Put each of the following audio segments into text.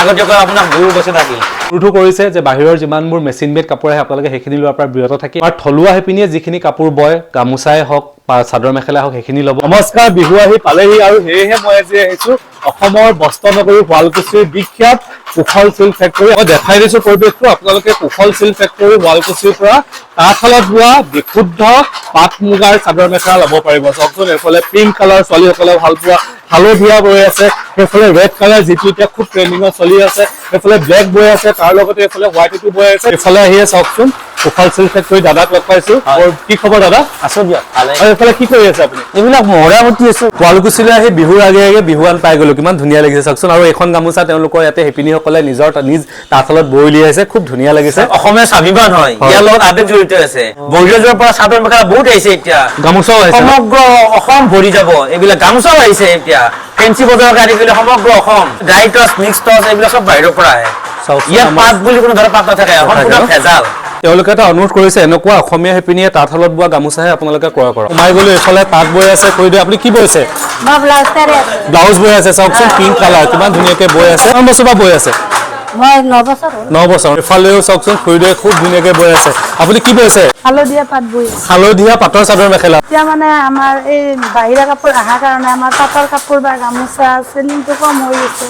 আগতীয়াকৈ আপোনাক গুৰু বছৰ থাকিল অনুৰোধ কৰিছে যে বাহিৰৰ যিমানবোৰ মেচিন মেড কাপোৰ আহে আপোনালোকে সেইখিনি লোৱাৰ পৰা বিৰত থাকি আৰু থলুৱা শিপিনীয়ে যিখিনি কাপোৰ বয় গামোচাই হওক বা চাদৰ মেখেলা হওক সেইখিনি ল'ব নমস্কাৰ বিহু আহি পালেহি আৰু সেয়েহে মই আজি আহিছো অসমৰ বস্ত্ৰনগৰী শুৱালকুছিৰ বিখ্যাত কুশল চিল্ক ফেক্টৰী মই দেখাই দিছো পৰিৱেশটো আপোনালোকে কুশল চিল্ক ফেক্টৰী শুৱালকুছিৰ পৰা তাঁতশালত বোৱা বিশুদ্ধ পাট মুগাৰ চাদৰ মেখেলা ল'ব পাৰিব চাওকচোন এইফালে পিংক কালাৰ ছোৱালীসকলে ভাল পোৱা হালধীয়া বৈ আছে সেইফালে ৰেড কালাৰ যিটো এতিয়া খুব ট্ৰেণ্ডিঙত চলি আছে এইফালে ব্লেক বৈ আছে তাৰ লগতে এইফালে হোৱাইটটো বৈ আছে এইফালে আহিয়ে চাওকচোন কুশল চিল্ক ফেক্টৰী দাদাক লগ পাইছো কি খবৰ দাদা আছো দিয়ক আৰু এইফালে কি কৰি আছে আপুনি এইবিলাক মহৰামতি আছে শুৱালকুছিলৈ আহি বিহুৰ আগে আগে বিহুৱান পাই গলো কিমান ধুনীয়া লাগিছে চাওকচোন আৰু এখন গামোচা তেওঁলোকৰ ইয়াতে শিপিনীসকলে নিজ তাঁতশালত বৈ উলিয়াইছে খুব ধুনীয়া লাগিছে অসমীয়া স্বাভিমান হয় ইয়াৰ লগত আবেগ জড়িত আছে বহিৰাজ্যৰ পৰা চাদৰ মেখেলা বহুত আহিছে এতিয়া গামোচাও আহিছে সমগ্ৰ অসম ভৰি যাব এইবিলাক গামোচাও আহিছে এতিয়া ফেঞ্চি বজাৰৰ আদি কৰি সমগ্ৰ অসম ড্ৰাই টচ মিক্স টচ এইবিলাক সব বাহিৰৰ পৰা আহে ইয়াত পাত বুলি কোনো ধৰণৰ পাত নাথাকে অসম পুৰা ভেজাল তেওঁলোকে এটা অনুৰোধ কৰিছে এনেকুৱা অসমীয়া শিপিনীয়ে তাঁতশালত বোৱা গামোচাহে আপোনালোকে ক্ৰয় কৰক সোমাই গ'লো এইফালে তাঁত বৈ আছে কৈ দিওঁ আপুনি কি বৈছে ব্লাউজ বৈ আছে চাওকচোন পিংক কালাৰ কিমান ধুনীয়াকৈ বৈ আছে কিমান বছৰ পৰা বৈ আছে 9 বছৰ এফালেও চাওকচোন খুৰীদেৱে খুব ধুনীয়াকৈ বৈ আছে আপুনি কি বৈছে হালধীয়া পাট বৈ হালধীয়া পাটৰ চাদৰ মেখেলা এতিয়া মানে আমাৰ এই বাহিৰা কাপোৰ অহাৰ কাৰণে আমাৰ পাটৰ কাপোৰ বা গামোচা চেলিংটো কম হৈ গৈছে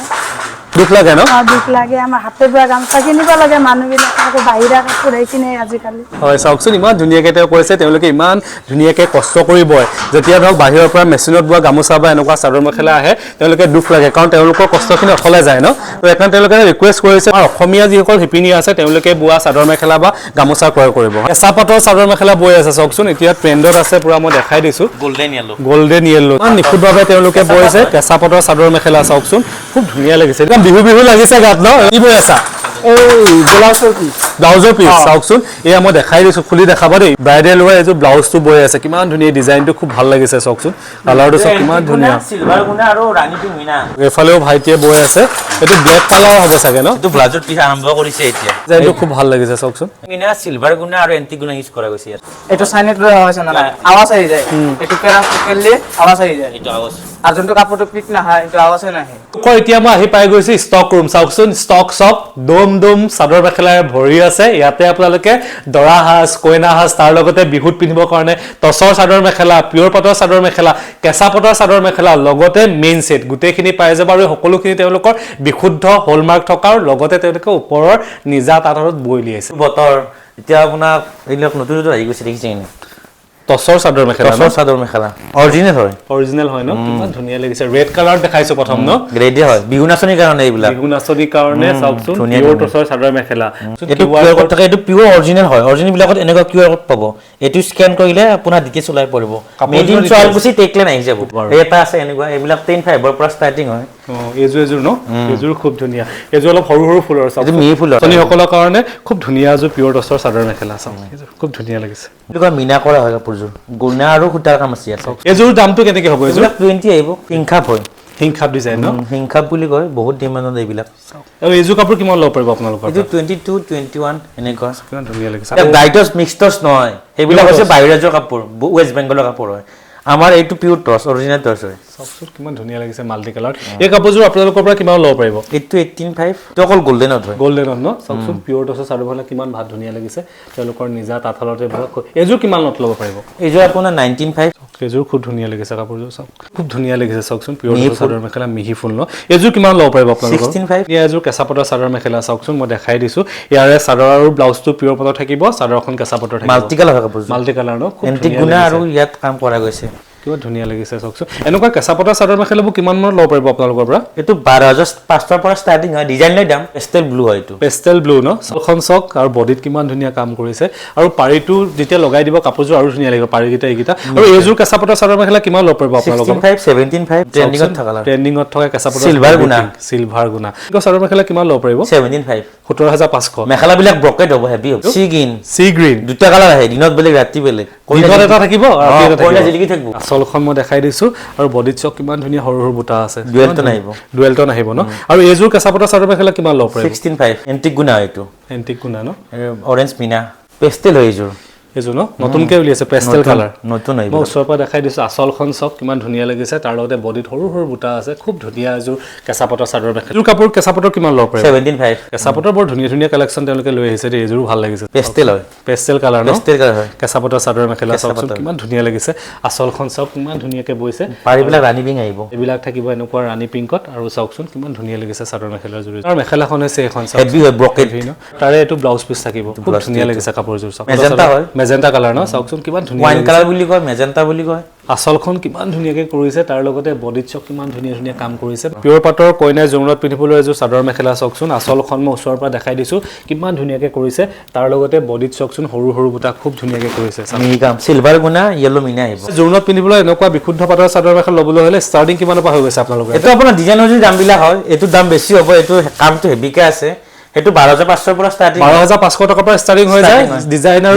দুখ লাগে ন দুখ লাগে আমাৰ হাতে বোৱা গামোচা কিনিব লাগে মানুহবিলাক আকৌ বাহিৰা কাপোৰ এইখিনি আজিকালি হয় চাওকচোন ইমান ধুনীয়াকৈ তেওঁ কৈছে তেওঁলোকে ইমান ধুনীয়াকৈ কষ্ট কৰি বয় যেতিয়া ধৰক বাহিৰৰ পৰা মেচিনত বোৱা গামোচা বা এনেকুৱা চাদৰ মেখেলা আহে তেওঁলোকে দুখ লাগে কাৰণ তেওঁলোকৰ কষ্টখিনি অথলে যায় ন তো সেইকাৰণে তেওঁলোকে ৰিকুৱেষ্ট কৰিছে আৰু অসমীয়া যিসকল শিপিনী আছে তেওঁলোকে বোৱা চাদৰ মেখেলা বা গামোচা ক্ৰয় কৰিব কেঁচা পাটৰ চাদৰ মেখেলা বৈ আছে চাওকচোন এতিয়া ট্ৰেণ্ডত আছে পুৰা মই দেখাই দিছো গল্ডেন য়েল্লো ইমান নিখুঁতভাৱে তেওঁলোকে বৈছে কেঁচা পাটৰ চাদৰ মেখেলা চাওকচোন খুব ধুনীয়া লাগিছে বিহু বিহু লাগিছে গাত ন কি বৈ আছা ব্লাউজৰ পিচ চাওকচোন এয়া মই দেখাই দিছো খুলি দেখাবা দেই ব্ৰাইডেল হোৱা এইযোৰ ব্লাউজটো বৈ আছে কিমান ধুনীয়া ডিজাইনটো খুব ভাল লাগিছে চাওকচোন কালাৰটো চব কিমান ধুনীয়া সিলভাৰ গুণা আৰু ৰাণীটো মিনা এফালেও ভাইটিয়ে বৈ আছে এইটো ব্লেক কালাৰ হ'ব চাগে ন এইটো ব্লাউজৰ পিচ আৰম্ভ কৰিছে এতিয়া ডিজাইনটো খুব ভাল লাগিছে চাওকচোন মিনা সিলভাৰ গুণা আৰু এন্টিক গুণা ইউজ কৰা গৈছে ইয়াত এইটো সাইনেট লোৱা হৈছে না আৱাজ আহি যায় এইটো পেৰা কৰিলে আৱাজ আহি যায় এইটো আৱাজ আৰু যোনটো কাপোৰটো পিক নাহে এইটো আৱাজে নাহে এতিয়া মই আহি পাই গৈছো ষ্টক ৰুম চাওকচোন ষ্টক শ্বপ দম চাদৰ মেখেলাৰে ভৰি আছে ইয়াতে আপোনালোকে দৰা সাজ কইনা সাজ তাৰ লগতে বিহুত পিন্ধিবৰ কাৰণে টচৰ চাদৰ মেখেলা পিয়ৰ পাটৰ চাদৰ মেখেলা কেঁচা পাটৰ চাদৰ মেখেলা লগতে মেইন সেট গোটেইখিনি পাই যাব আৰু সকলোখিনি তেওঁলোকৰ বিশুদ্ধ হলমাৰ্ক থকাৰ লগতে তেওঁলোকে ওপৰৰ নিজা তাঁতত বৈ লিয়াইছে বতৰ এতিয়া আপোনাক এইবিলাক নতুন আহি গৈছে দেখিছে টচৰ চাদৰ মেখেলা অৰিজিনেল হয় ন কিমান ধুনীয়া লাগিছে ৰেড কালাৰ দেখাইছো প্ৰথম ন ৰেডি হয় বিহু নাচনীৰ কাৰণে এইবিলাক বিহু নাচনীৰ কাৰণে চাওকচোন পিয়ৰ টচৰ চাদৰ মেখেলা এইটো কিউআৰ কোড থাকে এইটো পিয়ৰ অৰিজিনেল হয় অৰিজিনেল বিলাকত এনেকুৱা কিউআৰ কোড পাব এইটো স্ক্যান কৰিলে আপোনাৰ ডিটেইলছ ওলাই পৰিব মেড ইন শুৱালকুছি টেকলেন আহি যাব এটা আছে এনেকুৱা এইবিলাক 10,500 ৰ পৰা ষ্টাৰ্টিং হয় এযোৰ ন এযোৰ খুব ধুনীয়া এযোৰ অলপ সৰু সৰু ফুলৰ এইটো মিহি ফুলৰ সকলৰ কাৰণে খুব ধুনীয়া এযোৰ পিয়ৰ টচৰ চাদৰ মেখেলা চাওক খুব ধুনীয়া লাগিছে এইটো মিনা কৰা হয় কাপোৰযোৰ গুণা আৰু সূতাৰ কাম আছে ইয়াত এযোৰ দামটো কেনেকৈ হ'ব এযোৰ 20 আহিব হিংখাপ হয় হিংখাপ ডিজাইন ন হিংখাপ বুলি কয় বহুত ডিমাণ্ডত এইবিলাক আৰু এযোৰ কাপোৰ কিমান ল'ব পাৰিব আপোনালোকৰ এইটো 22 21 এনেকুৱা কিমান ধুনীয়া লাগিছে ডাইটছ মিক্সটছ নহয় সেইবিলাক হৈছে বাহিৰৰ কাপোৰ ৱেষ্ট বেংগলৰ কাপোৰ হয় আমাৰ এইটো পিয়ৰ টচ অৰিজিনেল টচ হয় সবচুত কিমান ধুনীয়া লাগিছে মাল্টি কালাৰ এই কাপোৰযোৰ আপোনালোকৰ পৰা কিমান ল'ব পাৰিব এইটো 185 তো অকল গোল্ডেনত হয় গোল্ডেনত ন সবচুত পিয়ৰ টচৰ চাদৰ মেখেলা কিমান ভাল ধুনীয়া লাগিছে তেওঁলোকৰ নিজা তাঁতশালতে এযোৰ কিমান ল'ব পাৰিব এইযোৰ আপোনাৰ 195 এযোৰ খুব ধুনীয়া লাগিছে কাপোৰযোৰ চাওক খুব ধুনীয়া লাগিছে চাওকচোন পিয়ৰ টচৰ চাদৰ মেখেলা মিহি ফুল ন এযোৰ কিমান ল'ব পাৰিব আপোনালোকৰ 165 এযোৰ কেঁচা পাটৰ চাদৰ মেখেলা চাওকচোন মই দেখাই দিছো ইয়াৰে চাদৰ আৰু ব্লাউজটো পিয়ৰ পাটৰ থাকিব চাদৰখন কেঁচা পাটৰ থাকিব মাল্টি কালাৰ কাপোৰ মাল্টি কালাৰ ন এন্টিক গুণা আৰু ইয়াত কাম কৰা গৈছে কিমান ধুনীয়া লাগিছে চাওকচোন এনেকুৱা কেঁচা পাটৰ চাদৰ মেখেলাবোৰ কিমান মান ল'ব পাৰিব আপোনালোকৰ পৰা এইটো 12500 পৰা ষ্টাৰ্টিং হয় ডিজাইন লৈ দাম পেষ্টেল ব্লু হয় এইটো পেষ্টেল ব্লু ন এখন চক আৰু বডিত কিমান ধুনীয়া কাম কৰিছে আৰু পাৰিটো যেতিয়া লগাই দিব কাপোৰযোৰ আৰু ধুনীয়া লাগিব পাৰিগিটা এইগিটা আৰু এইযোৰ কেঁচা পাটৰ চাদৰ মেখেলা কিমান ল'ব পাৰিব আপোনালোকৰ 175 ট্ৰেন্ডিঙত থকা কেঁচা পাটৰ সিলভাৰ গুণা চাদৰ মেখেলা কিমান ল'ব পাৰিব 75 17500 মেখেলাবিলাক ব্ৰকেট হ'ব হেভি হ'ব সি গ্ৰীন দুটা কালাৰ আহে দিনত বেলেগ ৰাতি বেলেগ দিনত এটা থাকিব আৰু ৰাতি এটা কইনা জিলিকি থাকিব আচলখন মই দেখাই দিছো আৰু বডিত চক কিমান ধুনীয়া সৰু সৰু বুটা আছে ডুৱেলটো নাহিব ন আৰু এইযোৰ কেঁচা পাটৰ চাদৰ মেখেলা কিমান ল'ব পাৰিব 165 এন্টিক গুণা এইটো এন্টিক গুণা ন অৰেঞ্জ মিনা পেষ্টেল হয় এইযোৰ এইটো ন নতুনকে উলিয়াইছে পেষ্টেল কালাৰ নতুন আহিব মই ওচৰৰ পৰা দেখাই দিছো আচলখন চক কিমান ধুনীয়া লাগিছে তাৰ লগতে বডিত সৰু সৰু বুটা আছে খুব ধুনীয়া এযোৰ কেঁচা পাটৰ চাদৰ মেখেলা এযোৰ কাপোৰ কেঁচা পাটৰ কিমান ল'ব পাৰে 75 কেঁচা পাটৰ বৰ ধুনীয়া ধুনীয়া কালেকশ্যন তেওঁলোকে লৈ আহিছে দেই এযোৰো ভাল লাগিছে পেষ্টেল হয় পেষ্টেল কালাৰ ন পেষ্টেল কালাৰ হয় কেঁচা পাটৰ চাদৰ মেখেলা চাওকচোন কিমান ধুনীয়া লাগিছে আচলখন চাওক কিমান ধুনীয়াকে বৈছে পাৰিবিলাক ৰাণী পিং আহিব এইবিলাক থাকিব এনেকুৱা ৰাণী পিংকত আৰু চাওকচোন কিমান ধুনীয়া লাগিছে চাদৰ মেখেলাৰ জুৰি আৰু মেখেলাখন হৈছে এখন হেভি হয় ব্ৰকেট তাৰে এইটো ব্লাউজ পিচ থাকিব খুব ধুনীয়া লাগিছে কাপোৰযোৰ চাওক মেজেন্টা হয় মেজেন্টা কালাৰ ন চাওকচোন কিমান ধুনীয়া ওয়াইন কালাৰ বুলি কয় মেজেন্টা বুলি কয় আচলখন কিমান ধুনীয়াকে কৰিছে তাৰ লগতে বডিত চক কিমান ধুনীয়া ধুনীয়া কাম কৰিছে পিয়ৰ পাটৰ কইনাৰ জোৰোণত পিন্ধিবলৈ এযোৰ চাদৰ মেখেলা চাওকচোন আচলখন মই ওচৰৰ পৰা দেখাই দিছো কিমান ধুনীয়াকে কৰিছে তাৰ লগতে বডিত চাওকচোন সৰু সৰু বুটা খুব ধুনীয়াকে কৰিছে মিহি কাম সিলভাৰ গুণা ইয়েলো মিনা আহিব জোৰোণত পিন্ধিবলৈ এনেকুৱা বিশুদ্ধ পাটৰ চাদৰ মেখেলা ল'বলৈ হ'লে ষ্টাৰ্টিং কিমানৰ পৰা হৈ গৈছে আপোনালোকৰ এইটো আপোনাৰ ডিজাইনৰ যি দামবিলাক হয় এইটো দাম বেছি হ'ব এইটো কামটো হেভিকে আছে এইটো 12500 পৰা ষ্টাৰ্টিং 12500 টকাৰ পৰা ষ্টাৰ্টিং হৈ যায় ডিজাইনাৰ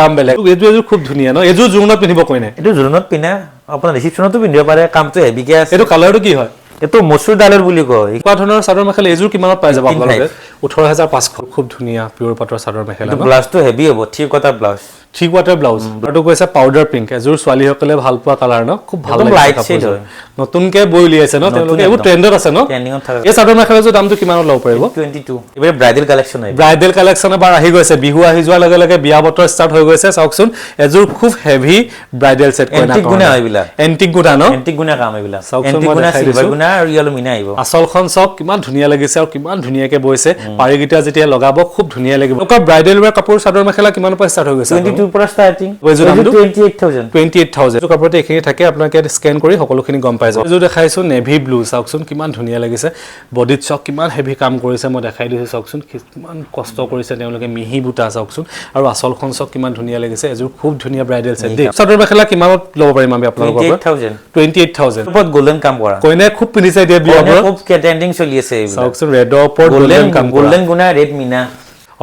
দাম বেলেগ এইটো এযোৰ খুব ধুনীয়া ন এযোৰ জোৰোণত পিন্ধিব কইনে এইটো জোৰোণত পিন্ধা আপোনাৰ ৰিসেপচনতো পিন্ধিব পাৰে কামটো হেভিকে আছে এইটো কালাৰটো কি হয় এইটো মসুৰ দালৰ বুলি কয় এনেকুৱা ধৰণৰ চাদৰ মেখেলা এযোৰ কিমানত পাই যাব আপোনালোকে 18500 খুব ধুনীয়া পিয়ৰ পাটৰ চাদৰ মেখেলা ব্লাউজটো হেভি হ'ব three quarter blouse three quarter blouse আৰু কৈছে পাউডাৰ পিংক এযোৰ ছোৱালীসকলে ভাল পোৱা কালাৰ ন খুব ভাল লাইট লাগে শেড হয় নতুনকে বৈ উলিয়াইছে ন তেওঁলোকে এইবোৰ ট্ৰেন্ডত আছে ন ট্ৰেন্ডিংত থাকে এই চাদৰ মেখেলাযোৰ দামটো কিমানত ল'ব পাৰিব 22 এবাৰ ব্ৰাইডাল কালেকচন আহিব ব্ৰাইডাল কালেকচন এবাৰ আহি গৈছে বিহু আহি যোৱাৰ লগে লগে বিয়া বতৰ ষ্টাৰ্ট হৈ গৈছে চাওকচোন এযোৰ খুব হেভি ব্ৰাইডাল সেট কইনা এন্টিক গুণা এইবিলাক এন্টিক গুণা ন এন্টিক গুণা কাম এইবিলাক চাওকচোন এন্টিক গুণা সিলভাৰ গুণা আৰু ইয়েলো মিনা আহিব আচলখন চক কিমান ধুনীয়া লাগিছে আৰু কিমান ধুনীয়াকে বৈছে পাৰিগিটা যেতিয়া লগাব খুব ধুনীয়া লাগিব ওকা ব্ৰাইডাল ওয়্যাৰ কাপোৰ চাদৰ মেখেলা কিমানৰ পৰা ষ্টাৰ্ট হৈ গৈছে 22 পৰা ষ্টাৰ্টিং 28000 কাপোৰতে এখিনি থাকে আপোনাক স্ক্যান কৰি সকলোখিনি গম পাই যাব এযোৰ দেখাইছো নেভি ব্লু চাওকচোন কিমান ধুনীয়া লাগিছে বডিত চক কিমান হেভি কাম কৰিছে মই দেখাই দিছো চাওকচোন কিমান কষ্ট কৰিছে তেওঁলোকে মিহি বুটা চাওকচোন আৰু আচলখন চক কিমান ধুনীয়া লাগিছে এযোৰ খুব ধুনীয়া ব্ৰাইডাল সেট দেই চাদৰ মেখেলা কিমানত ল'ব পাৰিম আমি আপোনালোকৰ পৰা 28000 ওপৰত গোল্ডেন কাম কৰা কইনে খুব পিন্ধিছে দিয়া বিয়া খুব ট্ৰেন্ডিং চলি আছে এইবিলাক চাওকচোন ৰেডৰ ওপৰত গোল্ডেন কাম কৰা গোল্ডেন গুণা ৰেড মিনা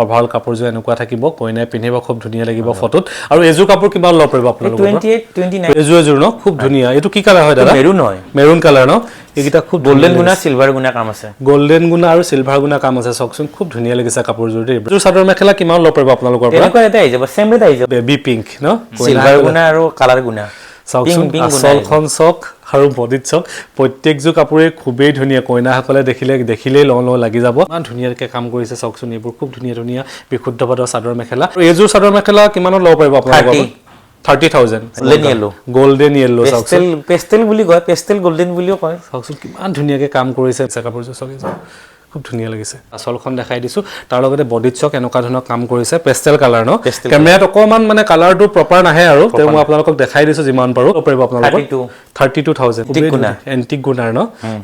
অভাৰঅল কাপোৰযোৰ এনেকুৱা থাকিব কইনাই পিন্ধিব খুব ধুনীয়া লাগিব ফটোত আৰু এযোৰ কাপোৰ কিমান ল'ব পাৰিব আপোনালোকৰ 28 29 এযোৰ ন খুব ধুনীয়া এইটো কি কালাৰ হয় দাদা মেৰুন হয় মেৰুন কালাৰ ন এইটা খুব গোল্ডেন গুণা সিলভাৰ গুণা কাম আছে গোল্ডেন গুণা আৰু সিলভাৰ গুণা কাম আছে চাওকচোন খুব ধুনীয়া লাগিছে কাপোৰযোৰ দেই এযোৰ চাদৰ মেখেলা কিমান ল'ব পাৰিব আপোনালোকৰ পৰা এনেকুৱা এটা আহি যাব সেম ৰেট আহি যাব বেবি পিংক ন সিলভাৰ গুণা আৰু কালাৰ গুণা চাওকচোন আচলখন চক আৰু বডিত চক প্ৰত্যেকযোৰ কাপোৰে খুবেই ধুনীয়া কইনাসকলে দেখিলেই লওঁ লাগি যাব ইমান ধুনীয়াকৈ কাম কৰিছে চাওকচোন এইবোৰ খুব ধুনীয়া ধুনীয়া বিশুদ্ধ পাটৰ চাদৰ মেখেলা আৰু এইযোৰ চাদৰ মেখেলা কিমানত ল'ব পাৰিব আপোনালোকৰ 30,000 গোল্ডেন ইয়েলো পেষ্টেল বুলি কয় পেষ্টেল গোল্ডেন বুলিও কয় চাওকচোন কিমান ধুনীয়াকৈ কাম কৰিছে কাপোৰযোৰ চাওক খুব ধুনীয়া লাগিছে আচলখন দেখাই দিছো তাৰ লগতে বডিত চক এনেকুৱা ধৰণৰ কাম কৰিছে পেষ্টেল কালাৰ ন কেমেৰাত অকমান মানে কালাৰটো প্ৰপাৰ নাহে আৰু তেও মই আপোনালোকক দেখাই দিছো যিমান পাৰো পাৰিব আপোনালোকক 32000 এন্টিক গুণাৰ ন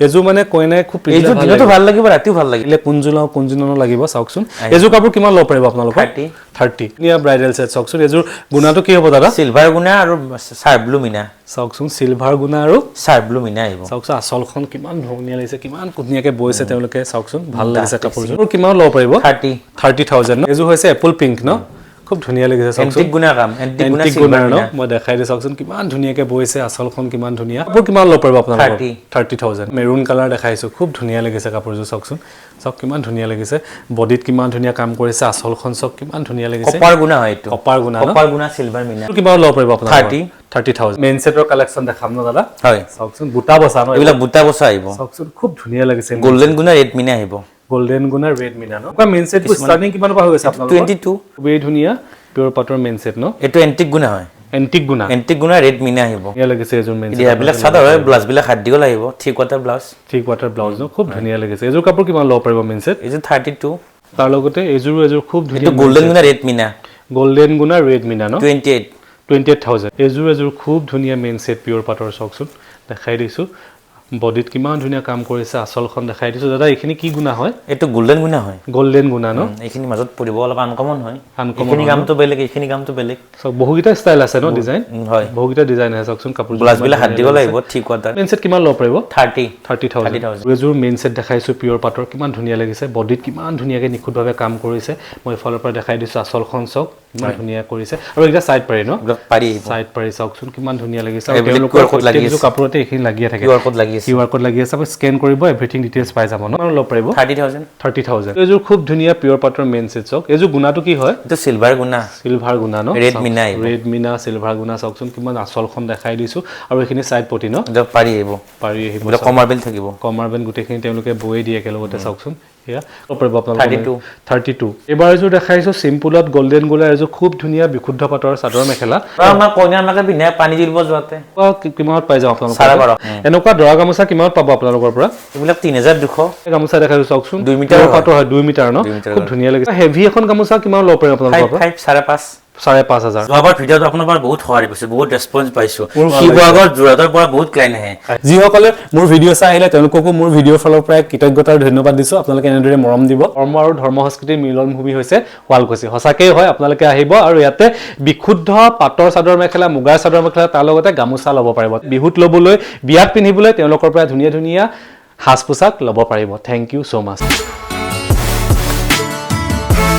এযোৰ মানে কইনাই খুব দিনতো ভাল লাগিব ৰাতিও ভাল লাগিব কুঞ্জুলাও লাগিব চাওকচোন এযোৰ কাপোৰ কিমান ল'ব পাৰিব আপোনালোকৰ 30 নিয়া ব্ৰাইডাল সেট চাওকচোন এযোৰ গুণাটো কি হ'ব দাদা সিলভাৰ গুণা আৰু সাৰ ব্লু মিনা চাওকচোন সিলভাৰ গুণা আৰু সাৰ ব্লু মিনা আহিব চাওকচোন আচলখন কিমান ধুনীয়া লাগিছে কিমান ধুনীয়াকৈ বৈছে তেওঁলোকে চাওকচোন ভাল লাগিছে কাপোৰযোৰ কিমান ল'ব পাৰিব 30000 ন এযোৰ হৈছে এপল পিংক ন খুব ধুনীয়া লাগিছে চাওকচোন এন্টিক গুণা কাম এন্টিক গুণা ন মই দেখাই দিছো চাওকচোন কিমান ধুনীয়াকৈ বৈছে আচলখন কিমান ধুনীয়া কাপোৰ কিমান ল'ব পাৰিব আপোনালোকৰ 30000 মেৰুন কালাৰ দেখাইছো খুব ধুনীয়া লাগিছে কাপোৰযোৰ চাওকচোন চাওক কিমান ধুনীয়া লাগিছে বডিত কিমান ধুনীয়া কাম কৰিছে আচলখন চাওক কিমান ধুনীয়া লাগিছে কপাৰ গুণা হয় এইটো কপাৰ গুণা সিলভাৰ মিনা কিমান ল'ব পাৰিব আপোনালোকৰ 30000 মেইন সেটৰ কালেকচন দেখাম ন দাদা হয় চাওকচোন বুটা বসা ন এইবিলাক বুটা বসা আহিব চাওকচোন খুব ধুনীয়া লাগিছে গোল্ডেন গুণা ৰেড মিনা আহিব গোল্ডেন গুণা ৰেড মিনা ন মেইন সেটটো ষ্টাৰ্টিং কিমান পৰা হৈ গৈছে আপোনালোকৰ 22 খুবেই ধুনীয়া পিয়ৰ পাটৰ মেইন সেট ন এটো এন্টিক গুণা হয় এন্টিক গুণা ৰেড মিনা আহিব ধুনীয়া লাগিছে এযোৰ মেইন সেট এইবিলাক চাদৰ হয় ব্লাউজ বিলাক হাত দিব লাগিব 3 কোৱাৰ্টাৰ ব্লাউজ ন খুব ধুনীয়া লাগিছে এযোৰ কাপোৰ কিমান ল'ব পাৰিব মেইন সেট এইযোৰ 32 তাৰ লগতে এযোৰ খুব ধুনীয়া এইটো গোল্ডেন গুণা ৰেড মিনা ন 28000 এযোৰ খুব ধুনীয়া মেইন সেট পিয়ৰ পাটৰ চাওকচোন দেখাই দিছো বডিত কিমান ধুনীয়া কাম কৰিছে আচলখন দেখাই দিছো দাদা এইখিনি কি গুণা হয় এটো গোল্ডেন গুণা হয় গোল্ডেন গুণা ন এইখিনি মাজত পৰিব অলপ আনকমন হয় এইখিনি কামটো বেলেগ এইখিনি কামটো বেলেগ সব বহুকিটা ষ্টাইল আছে ন ডিজাইন হয় বহুকিটা ডিজাইন আছে চাওকচোন কাপোৰ ব্লাউজ বিলাক হাত দিব লাগিব 3 কোৱাৰ্টাৰ মেইন সেট কিমান ল'ব পাৰিব 30000 এযোৰ মেইন সেট দেখাইছো পিয়ৰ পাটৰ কিমান ধুনীয়া লাগিছে বডিত কিমান ধুনীয়াকৈ নিখুঁতভাৱে কাম কৰিছে মই ফালৰ পৰা দেখাই দিছো আচলখন চক কিমান ধুনীয়া কৰিছে আৰু এটা সাইড পাৰি ন পাৰি সাইড পাৰি চাওকচোন কিমান ধুনীয়া লাগিছে আৰু তেওঁলোকৰ কাপোৰতে এইখিনি লাগিয়ে থাকে আছে QR কোড লাগি আছে আপুনি স্ক্যান কৰিব এভৰিথিং ডিটেইলছ পাই যাব ন ল'ব পাৰিব 30,000 30,000 এইযোৰ খুব ধুনীয়া পিওৰ পাটৰ মেইন সেট চক এইযোৰ গুণাটো কি হয় এইটো সিলভাৰ গুণা ন red Mina red Mina silver গুণা চকচোন কিমান আচলখন দেখাই দিছো আৰু এখিনি সাইড পটি ন পাৰি আহিব কমাৰবেল থাকিব কমাৰবেল গুটেখিনি তেওঁলোকে বয়ে দিয়ে একেলগতে চকচোন এয়া পাৰিব আপোনালোকে 32 এবাৰ এযোৰ দেখাইছো সিম্পলত গোল্ডেন গোলা এযোৰ খুব ধুনীয়া বিশুদ্ধ পাটৰ চাদৰ মেখেলা আমাৰ কইনাৰ মাকে বিনা পানী দিব যোৱাতে কিমানত পাই যাও আপোনালোকে এনেকুৱা দৰা গামোচা কিমানত পাব আপোনালোকৰ পৰা এইবিলাক 3,200 গামোচা দেখাইছো চকচোন 2 মিটাৰ পাটৰ হয় 2 মিটাৰ ন খুব ধুনীয়া লাগিছে হেভি এখন গামোচা কিমান ল'ব পাৰিব আপোনালোকৰ পৰা 5,500 যোৱাবাৰ ভিডিঅ'ত আপোনাৰ বহুত সহায় কৰিছে বহুত ৰেছপন্স পাইছো শিৱসাগৰ যোৰহাটৰ পৰা বহুত ক্লাইণ্ট আহে যিসকলে মোৰ ভিডিঅ' চাই আহিলে তেওঁলোককো মোৰ ভিডিঅ'ৰ ফালৰ পৰা কৃতজ্ঞতাৰ ধন্যবাদ দিছো আপোনালোকে এনেদৰে মৰম দিব ধৰ্ম আৰু ধৰ্ম সংস্কৃতিৰ মিলন ভূমি হৈছে শুৱালকুছি সঁচাকৈ হয় আপোনালোকে আহিব আৰু ইয়াতে বিশুদ্ধ পাটৰ চাদৰ মেখেলা মুগাৰ চাদৰ মেখেলা তাৰ লগতে গামোচা ল'ব পাৰিব বিহুত ল'বলৈ বিয়াত পিন্ধিবলৈ তেওঁলোকৰ পৰা ধুনীয়া ধুনীয়া সাজ পোছাক ল'ব পাৰিব থেংক ইউ সো মাচ